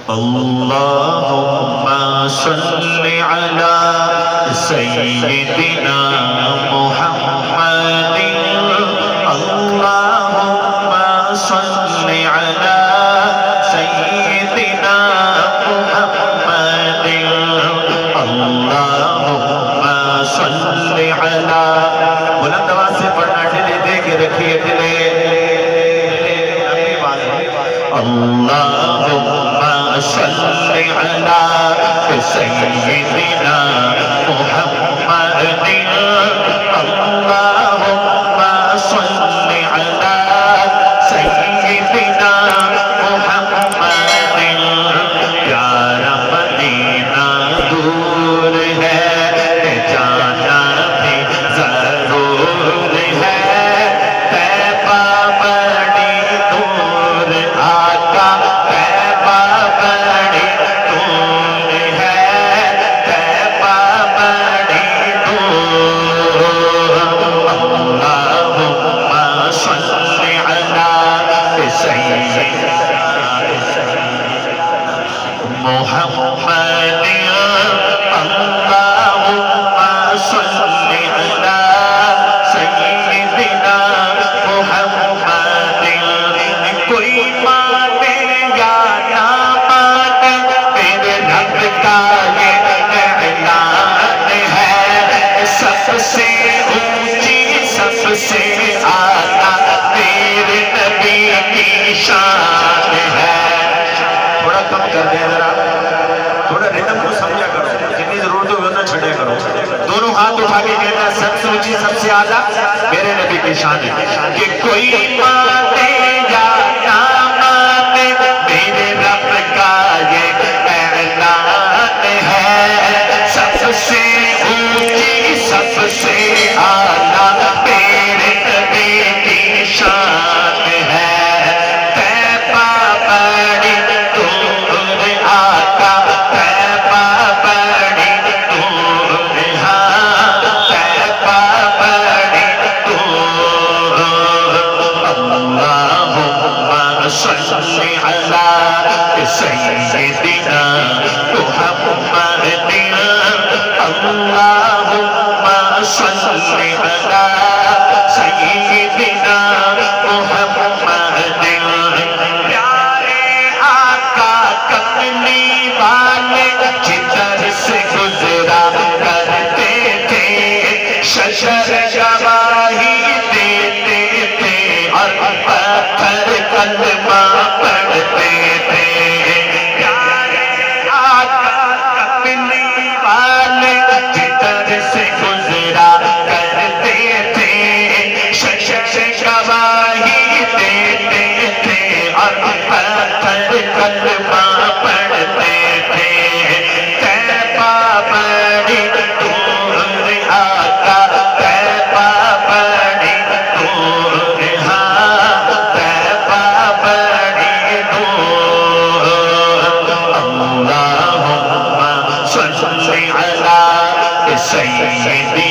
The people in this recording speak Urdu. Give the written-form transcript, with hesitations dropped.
اللهم صل على سيدنا محمد اللهم صل على سيدنا محمد اللهم صل على بلند آواز سے پڑھنا ڈلے دے کے رکھیے ڈلے اللهم صل على سيدنا محمد اللهم صل على سيدنا محمد پیارا مدینہ دور ہے جانا بھی ضرور ہے طیبہ بڑی دور آقا طیبہ بڑی دور ہے طیبہ بڑی دور اللہم صل علی سیدنا محمد اللہم صل علی سیدنا محمد کوئی مانے یا نہ مانے میرے رب کا یہ اعلان ہے سب سے اونچی سب سے اعلیٰ میرے نبی کی شان ہے تھوڑا کم کر دیں ذرا تھوڑا ریتم کو سمجھا کرو جتنی ضرورت ہو اتنا چھڑے کرو دونوں ہاتھ اٹھا کے کہنا سب سے اونچی سب سے اعلیٰ میرے نبی کی شان ہے کہ کوئی مانے یا نہ مانے میرے رب کا یہ اعلان ہے سب سے اونچی سب سے اعلیٰ میرے نبی کی شان ہے طیبہ بڑی دور آقا طیبہ بڑی دور ہاں طیبہ بڑی دور اللہم صل علی سیدنا محمد اللہم صل علی سیدنا محمد پیارے آقا کملی والے جدھر سے گزرا کرتے تھے شجر گواہی دیتے تھے اور پتھر کلمہ پڑھتے تھے پیارے آقا کملی والے جدھر سے گزرا کرتے تھے شجر گواہی دیتے تھے اور پتھر کلمہ پڑھتے تھے طیبہ بڑی دور آقا طیبہ بڑی دور ہاں طیبہ بڑی دور اللہم صل علی سیدنا